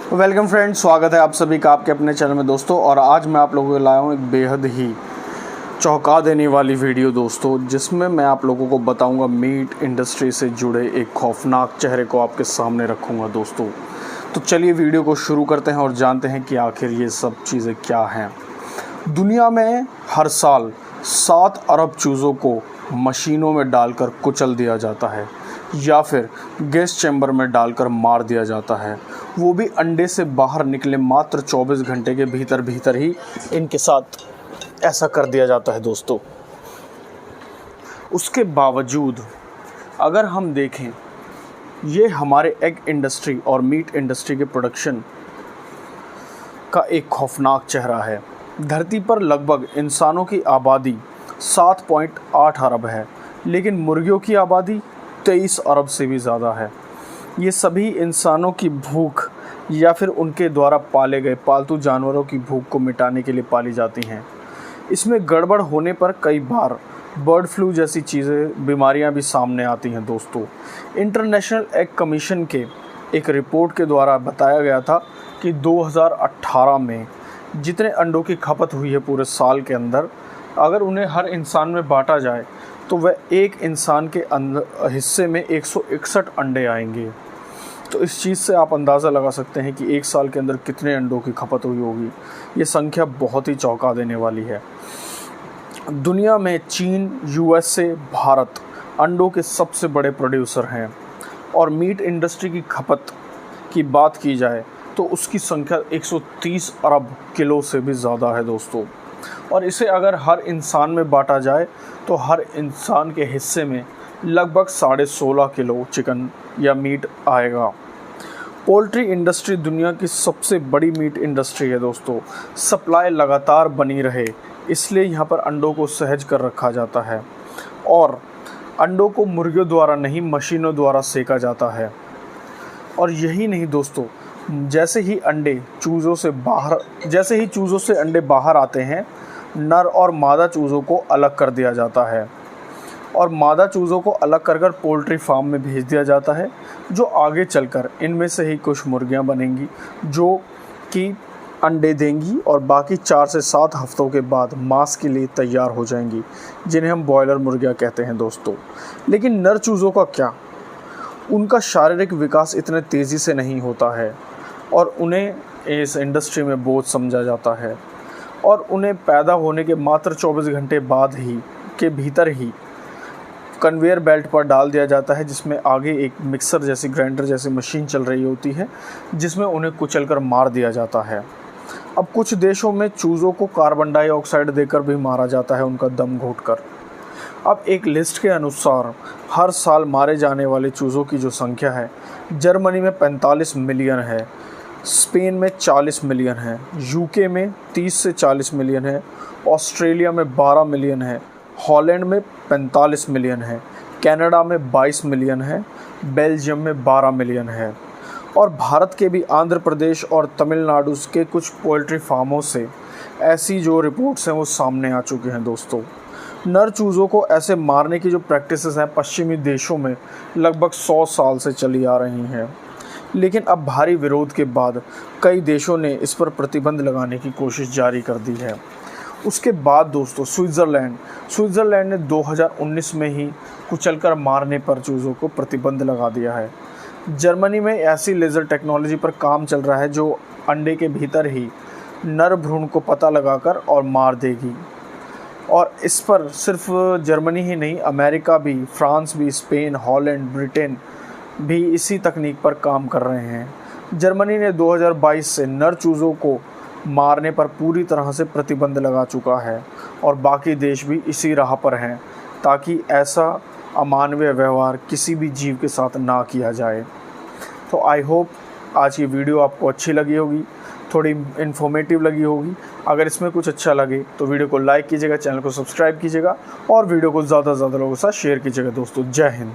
Welcome friends, स्वागत है आप सभी का आपके अपने चैनल में दोस्तों। और आज मैं आप लोगों को लाया हूँ एक बेहद ही चौंका देने वाली वीडियो दोस्तों, जिसमें मैं आप लोगों को बताऊंगा मीट इंडस्ट्री से जुड़े एक खौफनाक चेहरे को आपके सामने रखूंगा दोस्तों। तो चलिए वीडियो को शुरू करते हैं और जानते हैं कि आखिर ये सब चीज़ें क्या हैं। दुनिया में हर साल 7 अरब चूज़ों को मशीनों में डालकर कुचल दिया जाता है या फिर गैस चैम्बर में डालकर मार दिया जाता है, वो भी अंडे से बाहर निकले मात्र 24 घंटे के भीतर ही इनके साथ ऐसा कर दिया जाता है दोस्तों। उसके बावजूद अगर हम देखें, ये हमारे एग इंडस्ट्री और मीट इंडस्ट्री के प्रोडक्शन का एक खौफनाक चेहरा है। धरती पर लगभग इंसानों की आबादी 7.8 अरब है, लेकिन मुर्गियों की आबादी 23 अरब से भी ज़्यादा है। ये सभी इंसानों की भूख या फिर उनके द्वारा पाले गए पालतू जानवरों की भूख को मिटाने के लिए पाली जाती हैं। इसमें गड़बड़ होने पर कई बार बर्ड फ्लू जैसी बीमारियां भी सामने आती हैं दोस्तों। इंटरनेशनल एग कमीशन के एक रिपोर्ट के द्वारा बताया गया था कि 2018 में जितने अंडों की खपत हुई है पूरे साल के अंदर, अगर उन्हें हर इंसान में बांटा जाए तो वह एक इंसान के हिस्से में 161 अंडे आएंगे। तो इस चीज़ से आप अंदाज़ा लगा सकते हैं कि एक साल के अंदर कितने अंडों की खपत हुई होगी। ये संख्या बहुत ही चौंका देने वाली है। दुनिया में चीन, यूएसए, भारत अंडों के सबसे बड़े प्रोड्यूसर हैं और मीट इंडस्ट्री की खपत की बात की जाए तो उसकी संख्या 130 अरब किलो से भी ज़्यादा है दोस्तों। और इसे अगर हर इंसान में बांटा जाए तो हर इंसान के हिस्से में लगभग 16.5 किलो चिकन या मीट आएगा। पोल्ट्री इंडस्ट्री दुनिया की सबसे बड़ी मीट इंडस्ट्री है दोस्तों। सप्लाई लगातार बनी रहे इसलिए यहाँ पर अंडों को सहेज कर रखा जाता है और अंडों को मुर्गियों द्वारा नहीं, मशीनों द्वारा सेका जाता है। और यही नहीं दोस्तों, जैसे ही चूज़ों से अंडे बाहर आते हैं, नर और मादा चूज़ों को अलग कर दिया जाता है और मादा चूज़ों को अलग कर पोल्ट्री फार्म में भेज दिया जाता है, जो आगे चलकर इनमें से ही कुछ मुर्गियां बनेंगी जो कि अंडे देंगी और बाकी 4 से 7 हफ्तों के बाद मांस के लिए तैयार हो जाएंगी, जिन्हें हम बॉयलर मुर्गियां कहते हैं दोस्तों। लेकिन नर चूज़ों का क्या? उनका शारीरिक विकास इतने तेज़ी से नहीं होता है और उन्हें इस इंडस्ट्री में बोझ समझा जाता है और उन्हें पैदा होने के मात्र 24 घंटे बाद के भीतर ही कन्वेयर बेल्ट पर डाल दिया जाता है, जिसमें आगे एक मिक्सर जैसी, ग्राइंडर जैसी मशीन चल रही होती है, जिसमें उन्हें कुचलकर मार दिया जाता है। अब कुछ देशों में चूज़ों को कार्बन डाइऑक्साइड देकर भी मारा जाता है, उनका दम घोंटकर। अब एक लिस्ट के अनुसार हर साल मारे जाने वाले चूज़ों की जो संख्या है, जर्मनी में 45 मिलियन है, स्पेन में 40 मिलियन है, यूके में 30 से 40 मिलियन है, ऑस्ट्रेलिया में 12 मिलियन है, हॉलैंड में 45 मिलियन है, कनाडा में 22 मिलियन है, बेल्जियम में 12 मिलियन है। और भारत के भी आंध्र प्रदेश और तमिलनाडु के कुछ पोल्ट्री फार्मों से ऐसी जो रिपोर्ट्स हैं वो सामने आ चुके हैं दोस्तों। नर चूज़ों को ऐसे मारने की जो प्रैक्टिसेस हैं पश्चिमी देशों में लगभग 100 साल से चली आ रही हैं, लेकिन अब भारी विरोध के बाद कई देशों ने इस पर प्रतिबंध लगाने की कोशिश जारी कर दी है। उसके बाद दोस्तों स्विट्ज़रलैंड ने 2019 में ही कुचलकर मारने पर चूज़ों को प्रतिबंध लगा दिया है। जर्मनी में ऐसी लेज़र टेक्नोलॉजी पर काम चल रहा है जो अंडे के भीतर ही नर भ्रूण को पता लगाकर और मार देगी। और इस पर सिर्फ जर्मनी ही नहीं, अमेरिका भी, फ्रांस भी, स्पेन, हॉलैंड, ब्रिटेन भी इसी तकनीक पर काम कर रहे हैं। जर्मनी ने 2022 से नर चूज़ों को मारने पर पूरी तरह से प्रतिबंध लगा चुका है और बाकी देश भी इसी राह पर हैं ताकि ऐसा अमानवीय व्यवहार किसी भी जीव के साथ ना किया जाए। तो आई होप आज की वीडियो आपको अच्छी लगी होगी, थोड़ी इन्फॉर्मेटिव लगी होगी। अगर इसमें कुछ अच्छा लगे तो वीडियो को लाइक कीजिएगा, चैनल को सब्सक्राइब कीजिएगा और वीडियो को ज़्यादा से ज़्यादा लोगों के साथ शेयर कीजिएगा दोस्तों। जय हिंद।